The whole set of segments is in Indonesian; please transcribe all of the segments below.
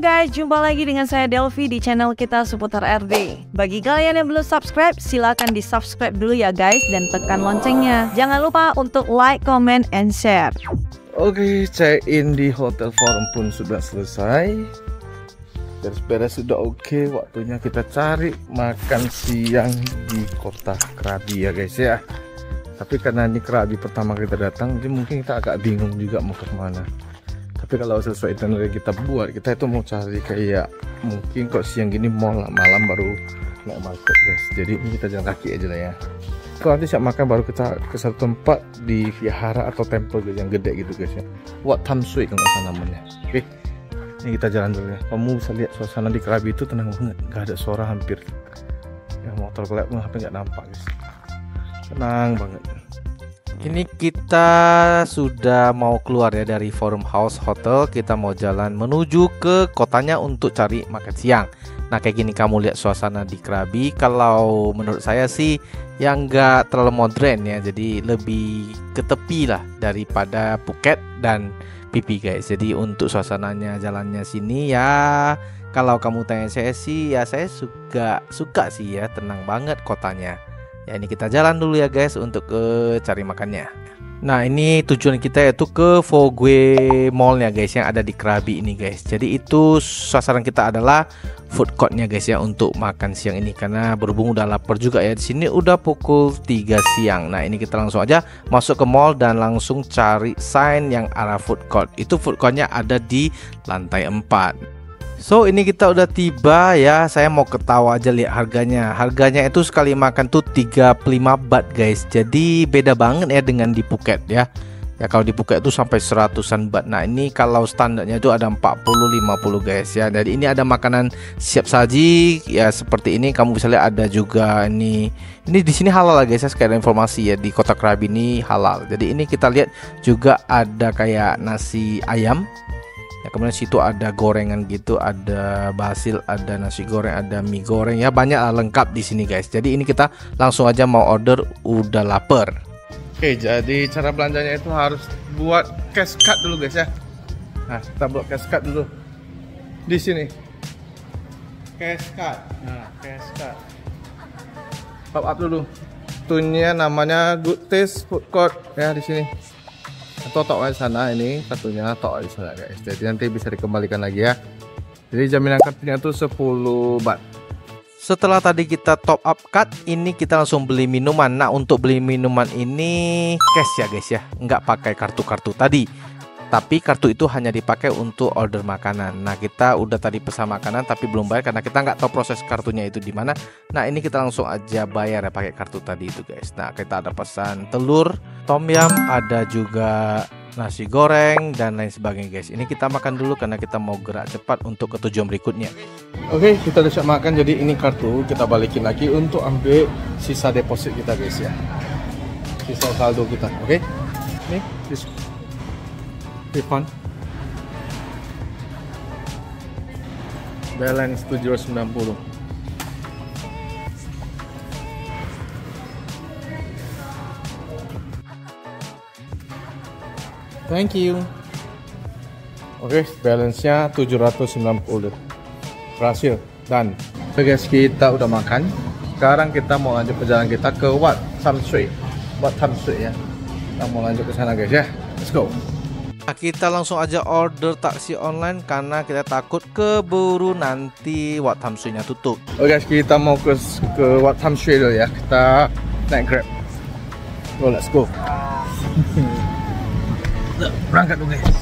guys, jumpa lagi dengan saya Delvi di channel kita seputar RD. Bagi kalian yang belum subscribe, silakan di subscribe dulu ya guys, dan tekan loncengnya. Jangan lupa untuk like, comment, and share. Oke, check-in di Hotel Forum pun sudah selesai. Beres-beres sudah oke, waktunya kita cari makan siang di Kota Krabi ya guys ya. Tapi karena ini Krabi pertama kita datang, jadi mungkin kita agak bingung juga mau ke mana. Tapi kalau sesuai itinerary kita buat, kita itu mau cari kayak mungkin kok siang gini malam baru naik market guys. Jadi ini kita jalan kaki aja lah ya. Kalau nanti siap makan baru kita ke satu tempat di vihara atau temple yang gede gitu guys ya. Wat Tham Suey kalau nggak salah namanya. Oke, ini kita jalan dulu ya. Kamu bisa lihat suasana di Krabi itu tenang banget, nggak ada suara hampir. Ya motor kelep pun hampir nggak nampak guys. Tenang banget. Ini kita sudah mau keluar ya dari Forum House Hotel. Kita mau jalan menuju ke kotanya untuk cari makan siang. Nah kayak gini kamu lihat suasana di Krabi. Kalau menurut saya sih yang nggak terlalu modern ya. Jadi lebih ke tepi lah daripada Phuket dan Phi Phi guys. Jadi untuk suasananya jalannya sini ya, kalau kamu tanya saya sih ya saya suka sih ya, tenang banget kotanya. Ya ini kita jalan dulu ya guys untuk cari makannya. Nah ini tujuan kita yaitu ke Fogwe Mall-nya guys yang ada di Krabi ini guys. Jadi itu sasaran kita adalah food court-nya guys ya untuk makan siang ini, karena berhubung udah lapar juga ya. Di sini udah pukul 3 siang. Nah ini kita langsung aja masuk ke mall dan langsung cari sign yang arah food court. Itu food court-nya ada di lantai 4. So ini kita udah tiba ya. Saya mau ketawa aja lihat harganya. Harganya itu sekali makan tuh 35 baht guys. Jadi beda banget ya dengan di Phuket ya. Ya kalau di Phuket itu sampai 100-an baht. Nah ini kalau standarnya itu ada 40-50 guys ya. Jadi ini ada makanan siap saji ya seperti ini. Kamu bisa lihat ada juga ini di sini halal lah guys ya. Sekalian informasi ya, di Kota Krabi ini halal. Jadi ini kita lihat juga ada kayak nasi ayam. Ya, kemudian situ ada gorengan gitu, ada basil, ada nasi goreng, ada mie goreng ya, banyak lengkap di sini guys. Jadi ini kita langsung aja mau order, udah lapar. Oke, jadi cara belanjanya itu harus buat cash card dulu guys ya. Nah, kita buat cash card dulu di sini. Cash card. Nah, cash card. Top up dulu. Tunnya namanya Good Taste Food Court ya di sini. Atau tok di sana, ini satunya tok di sana guys. Jadi nanti bisa dikembalikan lagi ya. Jadi jaminan kartunya itu 10 baht. Setelah tadi kita top up card, ini kita langsung beli minuman. Nah untuk beli minuman ini cash ya guys ya, nggak pakai kartu-kartu tadi. Tapi kartu itu hanya dipakai untuk order makanan. Nah kita udah tadi pesan makanan tapi belum bayar karena kita nggak tahu proses kartunya itu di mana. Nah ini kita langsung aja bayar ya pakai kartu tadi itu guys. Nah kita ada pesan telur, tom yum, ada juga nasi goreng dan lain sebagainya guys. Ini kita makan dulu karena kita mau gerak cepat untuk ke tujuan berikutnya. Oke, kita udah siap makan. Jadi ini kartu kita balikin lagi untuk ambil sisa deposit kita guys ya. Sisa saldo kita. Oke. Nih, refund. Balance 790. Thank you. Oke, balance-nya 790. Berhasil. Dan guys, kita udah makan. Sekarang kita mau lanjut perjalanan kita ke Wat Tham Suey. Wat Tham Suey ya. Kita mau lanjut ke sana guys ya. Let's go. Nah, kita langsung aja order taksi online karena kita takut keburu nanti Wat Tham Suey-nya tutup. Oke guys, kita mau ke Wat Tham Suey dulu ya. Kita naik Grab. Go, let's go. Berangkat dulu guys.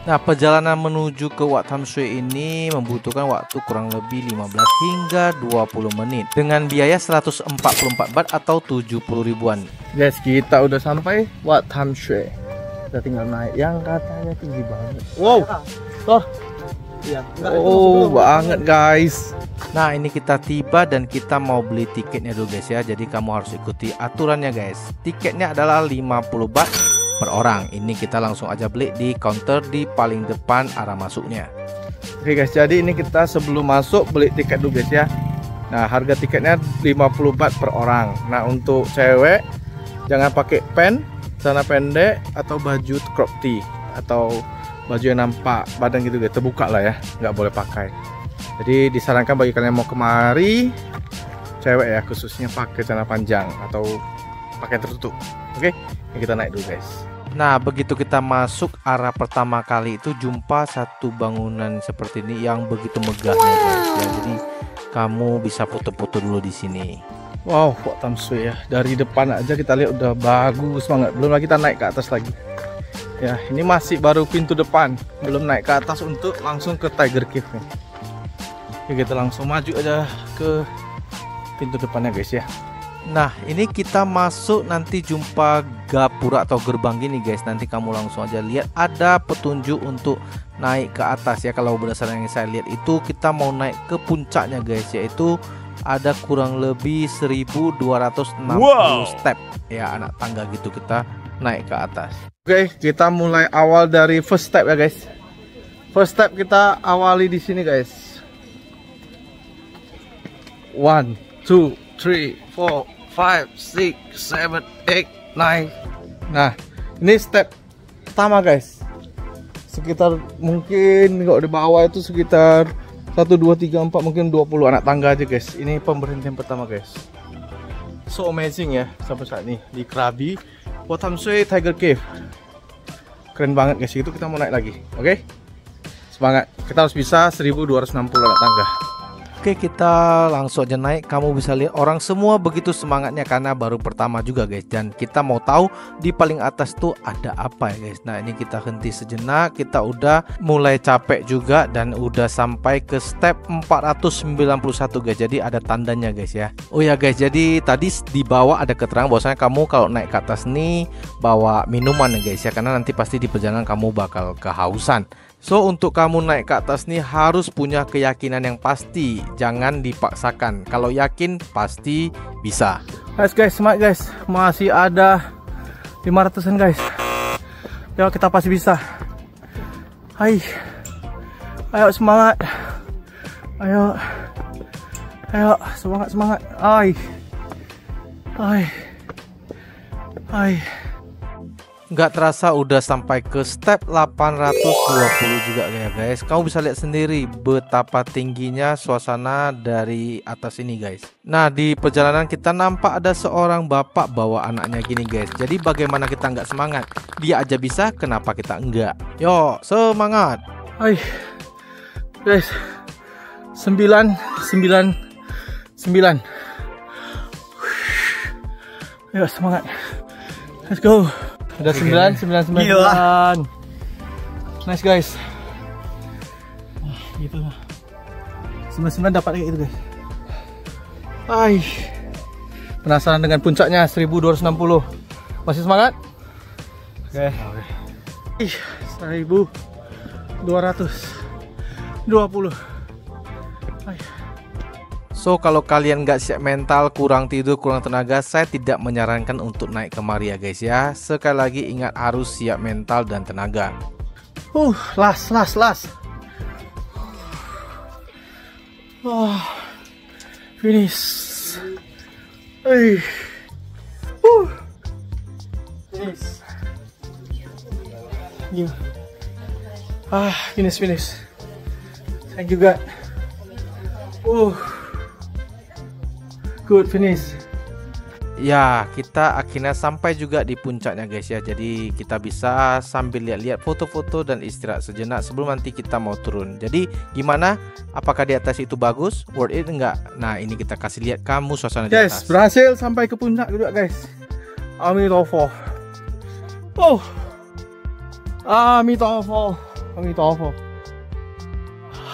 Nah perjalanan menuju ke Wat Tham Suey ini membutuhkan waktu kurang lebih 15 hingga 20 menit dengan biaya 144 baht atau 70 ribuan. Guys, kita udah sampai Wat Tham Suey. Kita tinggal naik yang katanya tinggi banget. Wow. Oh. Iya. Oh, banget guys. Nah ini kita tiba dan kita mau beli tiketnya dulu guys ya. Jadi kamu harus ikuti aturannya guys. Tiketnya adalah 50 baht per orang. Ini kita langsung aja beli di counter di paling depan arah masuknya. Oke guys, jadi ini kita sebelum masuk beli tiket dulu guys ya. Nah harga tiketnya 50 baht per orang. Nah untuk cewek jangan pakai pen, celana pendek atau baju crop tee atau baju yang nampak badan gitu guys, terbuka lah ya, nggak boleh pakai. Jadi disarankan bagi kalian yang mau kemari, cewek ya khususnya, pakai celana panjang atau pakaian tertutup. Oke, ini kita naik dulu guys. Nah, begitu kita masuk arah pertama kali itu jumpa satu bangunan seperti ini yang begitu megahnya guys ya. Jadi kamu bisa foto-foto dulu di sini. Wow, kok tamsui ya. Dari depan aja kita lihat udah bagus banget. Belum lagi kita naik ke atas lagi. Ya, ini masih baru pintu depan, belum naik ke atas untuk langsung ke Tiger Cave nih. Ya, kita langsung maju aja ke pintu depannya guys ya. Nah, ini kita masuk nanti jumpa gapura atau gerbang gini guys. Nanti kamu langsung aja lihat ada petunjuk untuk naik ke atas ya. Kalau berdasarkan yang saya lihat itu kita mau naik ke puncaknya guys, yaitu ada kurang lebih 1260 step ya, anak tangga gitu kita naik ke atas. Oke, kita mulai awal dari first step ya guys. First step kita awali di sini guys. 1, 2, 3, 4, 5, 6, 7, 8, 9. Nah, ini step pertama guys. Sekitar mungkin kalau di bawah itu sekitar 1, 2, 3, 4 mungkin 20 anak tangga aja guys. Ini pemberhentian pertama guys. So amazing ya sampai saat ini di Krabi Wat Tham Suey Tiger Cave. Keren banget guys, itu kita mau naik lagi. Oke, semangat, kita harus bisa 1260 anak tangga. Oke, kita langsung aja naik. Kamu bisa lihat orang semua begitu semangatnya karena baru pertama juga guys. Dan kita mau tahu di paling atas tuh ada apa ya guys. Nah, ini kita henti sejenak. Kita udah mulai capek juga dan udah sampai ke step 491 guys. Jadi ada tandanya guys ya. Oh ya guys, jadi tadi di bawah ada keterangan bahwasanya kamu kalau naik ke atas nih bawa minuman ya guys ya. Karena nanti pasti di perjalanan kamu bakal kehausan. So, untuk kamu naik ke atas nih harus punya keyakinan yang pasti. Jangan dipaksakan. Kalau yakin pasti bisa. Guys, semangat guys. Masih ada 500an guys. Ya, kita pasti bisa. Hai. Ayo semangat. Ayo. Ayo, semangat. Hai. Hai. Hai. Nggak terasa udah sampai ke step 820 juga ya guys. Kamu bisa lihat sendiri betapa tingginya suasana dari atas ini guys. Nah, di perjalanan kita nampak ada seorang bapak bawa anaknya gini guys. Jadi bagaimana kita nggak semangat? Dia aja bisa, kenapa kita enggak? Yo, semangat. Hai guys, 9. Ayo semangat. Let's go. Udah 9. Nice guys. Gitu lah. 99 dapat kayak gitu guys. Hai. Penasaran dengan puncaknya 1260. Masih semangat? Oke. Ih, 1220. Hai. So, kalau kalian nggak siap mental, kurang tidur, kurang tenaga, saya tidak menyarankan untuk naik kemari ya guys ya. Sekali lagi ingat harus siap mental dan tenaga. Last. Finish. Finish. Yeah. Finish. Thank you God. Good finish. Ya, kita akhirnya sampai juga di puncaknya guys ya. Jadi kita bisa sambil lihat-lihat foto-foto dan istirahat sejenak sebelum nanti kita mau turun. Jadi gimana? Apakah di atas itu bagus? Worth it enggak? Nah, ini kita kasih lihat kamu suasana di atas. Guys, berhasil sampai ke puncak juga guys. Amitofo.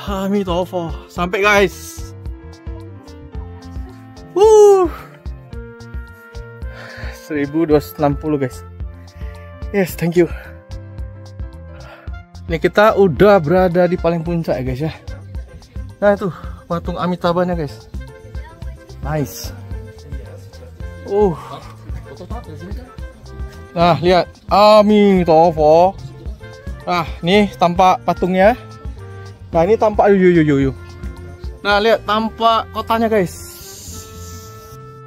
Amitofo. Sampai guys. 1260 guys. Yes, thank you. Ini kita udah berada di paling puncak ya guys ya. Nah, itu patung Amitabhanya guys. Nice. Nah, lihat Amitofo. Nah, nih tampak patungnya. Nah, ini tampak yuk. Nah, lihat tampak kotanya guys.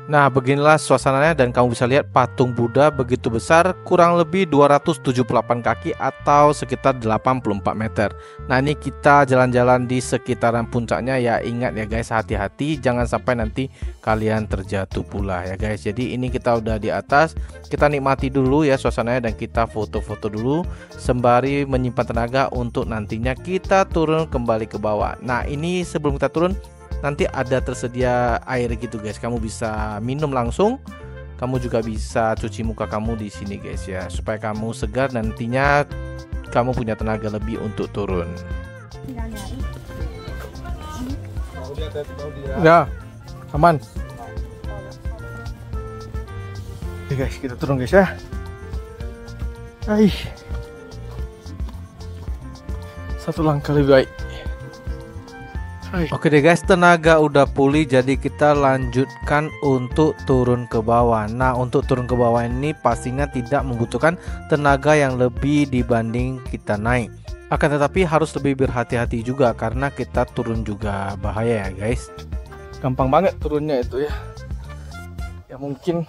Nah, beginilah suasananya dan kamu bisa lihat patung Buddha begitu besar, kurang lebih 278 kaki atau sekitar 84 meter. Nah, ini kita jalan-jalan di sekitaran puncaknya ya. Ingat ya guys, hati-hati jangan sampai nanti kalian terjatuh pula ya guys. Jadi ini kita udah di atas, kita nikmati dulu ya suasananya dan kita foto-foto dulu sembari menyimpan tenaga untuk nantinya kita turun kembali ke bawah. Nah, ini sebelum kita turun nanti ada tersedia air gitu guys, kamu bisa minum langsung, kamu juga bisa cuci muka kamu di sini guys ya, supaya kamu segar nantinya kamu punya tenaga lebih untuk turun. Ya, aman. Oke guys, kita turun guys ya. Satu langkah lebih baik. Oke deh guys, tenaga udah pulih, jadi kita lanjutkan untuk turun ke bawah. Nah, untuk turun ke bawah ini pastinya tidak membutuhkan tenaga yang lebih dibanding kita naik. Akan tetapi harus lebih berhati-hati juga karena kita turun juga bahaya ya guys. Gampang banget turunnya itu ya. Ya mungkin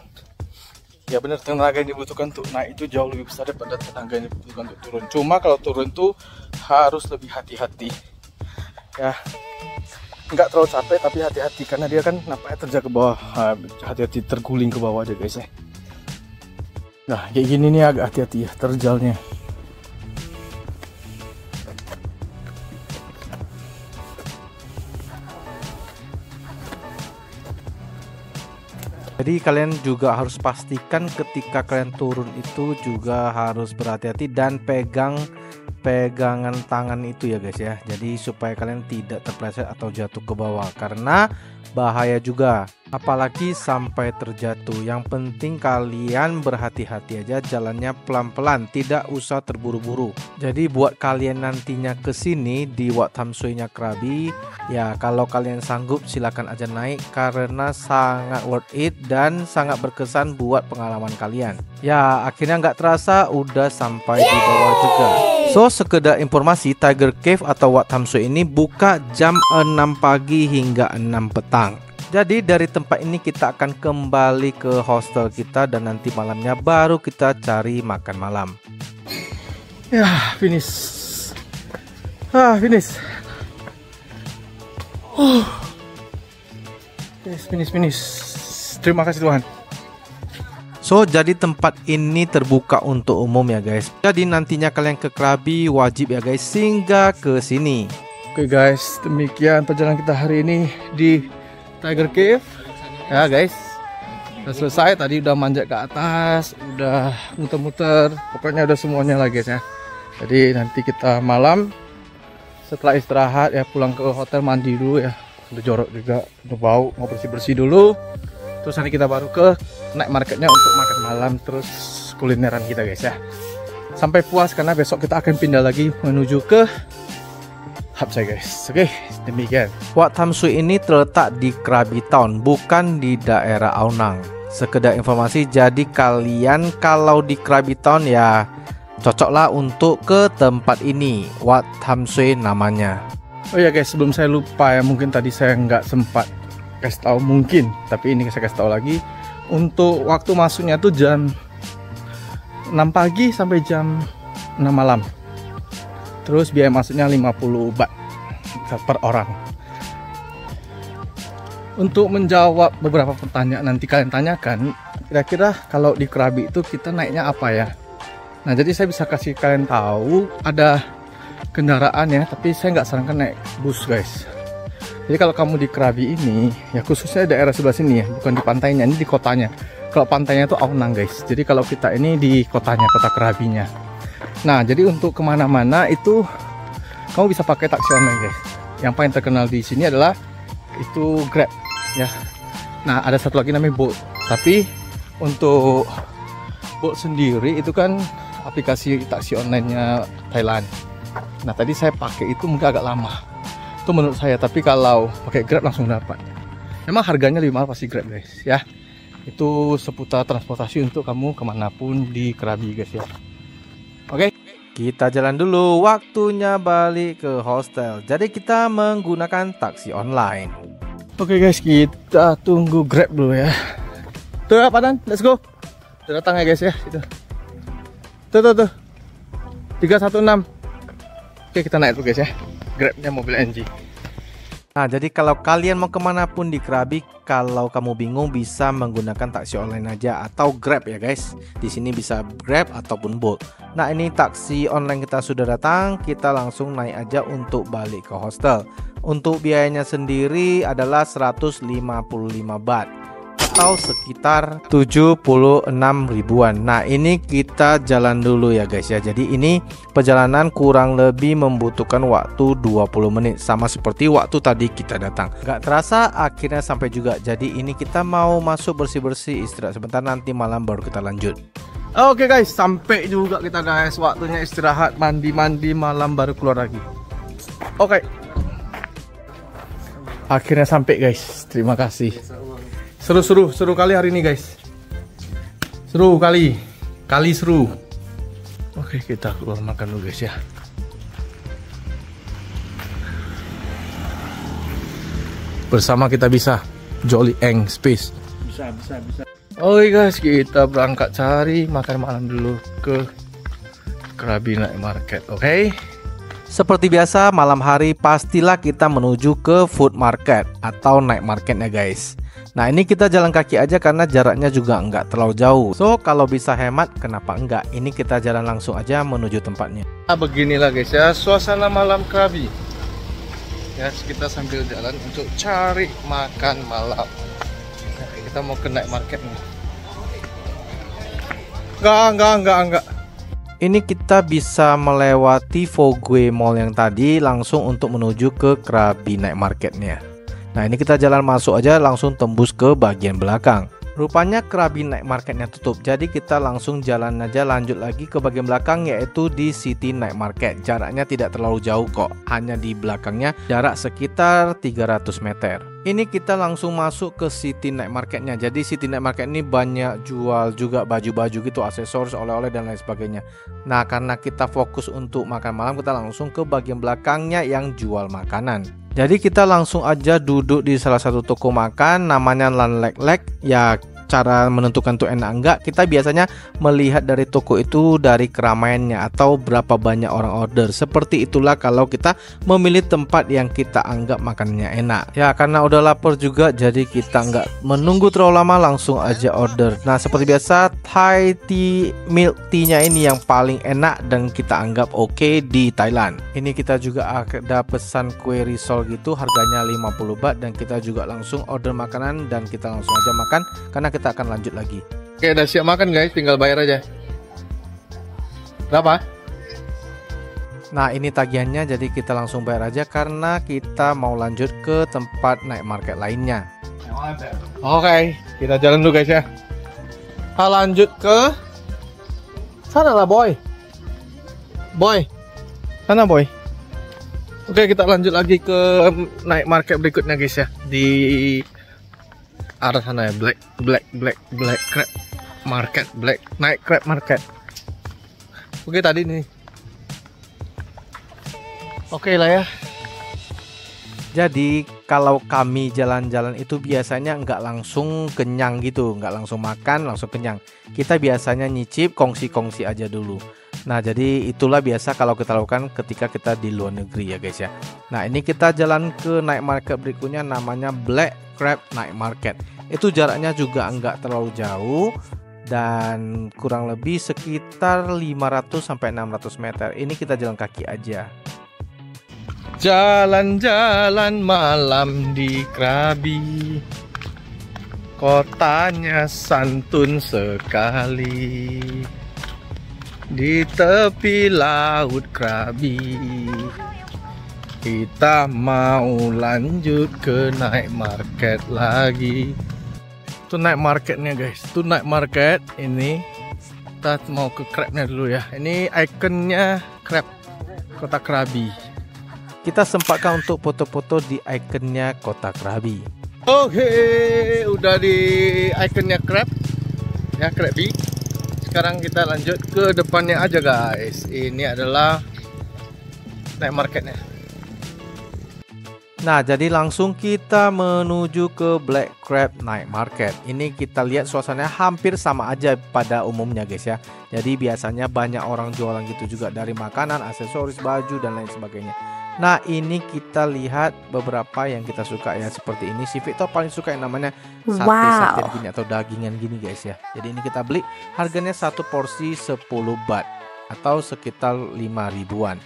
ya benar, tenaga yang dibutuhkan untuk naik itu jauh lebih besar daripada tenaga yang dibutuhkan untuk turun. Cuma kalau turun tuh harus lebih hati-hati. Ya, nggak terlalu capek tapi hati-hati karena dia kan nampaknya terjatuh ke bawah. Hati-hati terguling ke bawah deh guys ya. Nah kayak gini nih agak hati-hati ya terjalnya. Jadi kalian juga harus pastikan ketika kalian turun itu juga harus berhati-hati dan pegangan tangan itu ya guys ya. Jadi supaya kalian tidak terpleset atau jatuh ke bawah karena bahaya juga, apalagi sampai terjatuh. Yang penting kalian berhati-hati aja, jalannya pelan-pelan, tidak usah terburu-buru. Jadi buat kalian nantinya kesini di Wat Tham Suey-nya Krabi ya, kalau kalian sanggup silakan aja naik karena sangat worth it dan sangat berkesan buat pengalaman kalian. Ya akhirnya nggak terasa udah sampai di bawah juga. So sekedar informasi, Tiger Cave atau Wat Tham Suey ini buka jam 6 pagi hingga 6 petang. Jadi dari tempat ini kita akan kembali ke hostel kita dan nanti malamnya baru kita cari makan malam. Ya finish. Finish. Finish. Terima kasih Tuhan. So jadi tempat ini terbuka untuk umum ya guys. Jadi nantinya kalian ke Krabi wajib ya guys singgah ke sini. Oke guys, demikian perjalanan kita hari ini di Tiger Cave. Ya guys, udah selesai. Tadi udah manjat ke atas, udah muter-muter, pokoknya udah semuanya lah guys ya. Jadi nanti kita malam setelah istirahat ya pulang ke hotel, mandi dulu ya. Udah jorok juga, udah bau, mau bersih-bersih dulu. Terus nanti kita baru ke night marketnya untuk makan malam, terus kulineran kita guys ya. Sampai puas karena besok kita akan pindah lagi menuju ke Hap Sai guys. Oke, demikian. Wat Tham Suey ini terletak di Krabi Town, bukan di daerah Aonang. Sekedar informasi, jadi kalian kalau di Krabi Town ya cocoklah untuk ke tempat ini, Wat Tham Suey namanya. Oh ya guys, sebelum saya lupa ya, mungkin tadi saya nggak sempat kasih tahu mungkin, tapi ini saya kasih tahu lagi. Untuk waktu masuknya tuh jam 6 pagi sampai jam 6 malam. Terus biaya masuknya 50 baht per orang. Untuk menjawab beberapa pertanyaan nanti kalian tanyakan, kira-kira kalau di Krabi itu kita naiknya apa ya? Nah jadi saya bisa kasih kalian tahu ada kendaraan ya, tapi saya nggak sarankan naik bus guys. Jadi kalau kamu di Krabi ini, ya khususnya daerah sebelah sini ya, bukan di pantainya, ini di kotanya. Kalau pantainya itu Aonang guys. Jadi kalau kita ini di kotanya, kota Krabinya. Nah, jadi untuk kemana-mana itu kamu bisa pakai taksi online guys. Yang paling terkenal di sini adalah itu Grab ya. Nah, ada satu lagi namanya Bolt. Tapi untuk Bolt sendiri itu kan aplikasi taksi online-nya Thailand. Nah, tadi saya pakai itu mungkin agak lama. Itu menurut saya, tapi kalau pakai Grab langsung dapat. Memang harganya lebih mahal pasti Grab guys ya. Itu seputar transportasi untuk kamu kemanapun di Krabi guys ya. Oke, kita jalan dulu, waktunya balik ke hostel. Jadi kita menggunakan taksi online. Oke guys, kita tunggu Grab dulu ya. Tuh ya Padan, let's go. Udah datang ya guys ya. Itu. Tuh. 316. Oke, kita naik dulu guys ya. Grabnya mobil NG. Nah, jadi kalau kalian mau kemanapun di Krabi, kalau kamu bingung bisa menggunakan taksi online aja atau Grab ya guys. Di sini bisa Grab ataupun Bolt. Nah, ini taksi online kita sudah datang, kita langsung naik aja untuk balik ke hostel. Untuk biayanya sendiri adalah 155 baht atau sekitar 76 ribuan. Nah, ini kita jalan dulu ya guys ya. Jadi ini perjalanan kurang lebih membutuhkan waktu 20 menit sama seperti waktu tadi kita datang. Gak terasa akhirnya sampai juga. Jadi ini kita mau masuk bersih-bersih, istirahat sebentar, nanti malam baru kita lanjut. Oke guys, sampai juga kita guys. Waktunya istirahat, mandi-mandi, malam baru keluar lagi. Oke. Akhirnya sampai guys. Terima kasih. Seru kali hari ini guys. Seru kali seru. Oke, kita keluar makan dulu guys ya. Bersama kita bisa Jolly Eng Space. Bisa. Oke guys, kita berangkat cari makan malam dulu ke Krabi Night Market. Oke. Seperti biasa, malam hari pastilah kita menuju ke food market atau night marketnya guys. Nah, ini kita jalan kaki aja karena jaraknya juga nggak terlalu jauh. So, kalau bisa hemat, kenapa enggak? Ini kita jalan langsung aja menuju tempatnya. Nah, beginilah guys ya, suasana malam Krabi. Ya, kita sambil jalan untuk cari makan malam. Nah, kita mau ke night market nih. Enggak. Ini kita bisa melewati Fogue Mall yang tadi langsung untuk menuju ke Krabi Night Marketnya. Nah, ini kita jalan masuk aja langsung tembus ke bagian belakang. Rupanya Krabi Night Marketnya tutup, jadi kita langsung jalan aja lanjut lagi ke bagian belakang, yaitu di City Night Market. Jaraknya tidak terlalu jauh kok, hanya di belakangnya jarak sekitar 300 meter. Ini kita langsung masuk ke City Night Marketnya. Jadi City Night Market ini banyak jual juga baju-baju gitu, aksesoris, oleh-oleh dan lain sebagainya. Nah, karena kita fokus untuk makan malam, kita langsung ke bagian belakangnya yang jual makanan. Jadi kita langsung aja duduk di salah satu toko makan, namanya Lan Lek Lek. Ya, cara menentukan tuh enak enggak, kita biasanya melihat dari toko itu dari keramaiannya atau berapa banyak orang order. Seperti itulah kalau kita memilih tempat yang kita anggap makanannya enak. Ya, karena udah lapar juga, jadi kita nggak menunggu terlalu lama, langsung aja order. Nah, seperti biasa, Thai tea milk tea-nya ini yang paling enak dan kita anggap oke di Thailand. Ini kita juga ada pesan kue risol gitu, harganya 50 baht, dan kita juga langsung order makanan dan kita langsung aja makan karena kita akan lanjut lagi. Oke, udah siap makan guys, tinggal bayar aja. Berapa? Nah, ini tagihannya, jadi kita langsung bayar aja karena kita mau lanjut ke tempat night market lainnya. Oke, kita jalan dulu guys ya. Lanjut ke sana lah boy. Sana boy. Oke, kita lanjut lagi ke night market berikutnya guys ya. Di arah sana ya, Black Crab Market, Night Crab Market. Oke, tadi nih. Oke lah ya. Jadi kalau kami jalan-jalan itu biasanya nggak langsung kenyang gitu, nggak langsung makan langsung kenyang. Kita biasanya nyicip, kongsi-kongsi aja dulu. Nah, jadi itulah biasa kalau kita lakukan ketika kita di luar negeri ya guys ya. Nah, ini kita jalan ke night market berikutnya, namanya Black Crab Night Market. Itu jaraknya juga nggak terlalu jauh dan kurang lebih sekitar 500 sampai 600 meter. Ini kita jalan kaki aja. Jalan-jalan malam di Krabi, kotanya santun sekali. Di tepi laut Krabi, kita mau lanjut ke night market lagi. Itu night marketnya guys, itu night market. Ini kita mau ke crabnya dulu ya. Ini ikonnya crab kota Krabi. Kita sempatkan untuk foto-foto di ikonnya kota Krabi. Oke, udah di ikonnya crab ya, Krabi. Sekarang kita lanjut ke depannya aja guys. Ini adalah night marketnya. Nah, jadi langsung kita menuju ke Black Crab Night Market. Ini kita lihat suasananya hampir sama aja pada umumnya guys ya. Jadi biasanya banyak orang jualan gitu juga, dari makanan, aksesoris, baju dan lain sebagainya. Nah, ini kita lihat beberapa yang kita suka ya, seperti ini. Si Victor paling suka yang namanya sate-sate gini atau dagingan gini guys ya. Jadi ini kita beli, harganya satu porsi 10 baht atau sekitar 5 ribuan.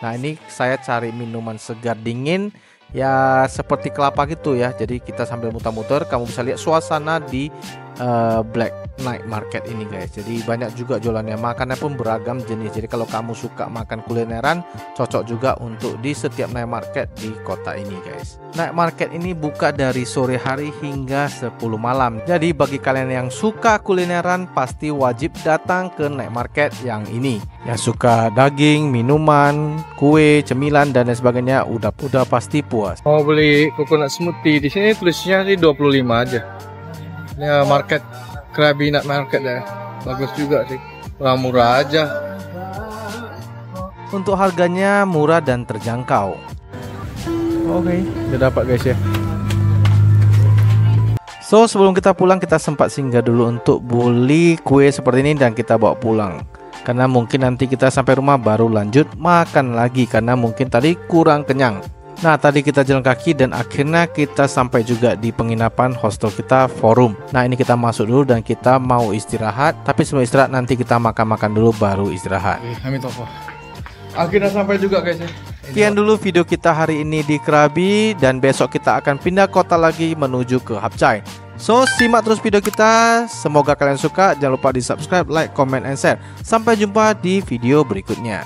Nah, ini saya cari minuman segar dingin ya seperti kelapa gitu ya. Jadi kita sambil muter-muter, kamu bisa lihat suasana di Black Night Market ini guys. Jadi banyak juga jualannya, makannya pun beragam jenis. Jadi kalau kamu suka makan kulineran, cocok juga untuk di setiap night market di kota ini guys. Night market ini buka dari sore hari hingga 10 malam. Jadi bagi kalian yang suka kulineran, pasti wajib datang ke night market yang ini. Yang suka daging, minuman, kue, cemilan dan lain sebagainya, udah pasti puas. Mau beli coconut smoothie, di sini tulisnya sih 25 aja. Ini market Krabi Night Market ya. Bagus juga sih. Murah-murah aja. Untuk harganya murah dan terjangkau. Oke, udah dapat guys ya. So, sebelum kita pulang, kita sempat singgah dulu untuk beli kue seperti ini dan kita bawa pulang. Karena mungkin nanti kita sampai rumah baru lanjut makan lagi, karena mungkin tadi kurang kenyang. Nah, tadi kita jalan kaki dan akhirnya kita sampai juga di penginapan hostel kita, Forum. Nah, ini kita masuk dulu dan kita mau istirahat. Tapi sebelum istirahat nanti kita makan-makan dulu baru istirahat. Amin toko. Akhirnya sampai juga guys ya. Sekian dulu video kita hari ini di Krabi, dan besok kita akan pindah kota lagi menuju ke Hap Chai. So, simak terus video kita. Semoga kalian suka. Jangan lupa di subscribe, like, comment, and share. Sampai jumpa di video berikutnya.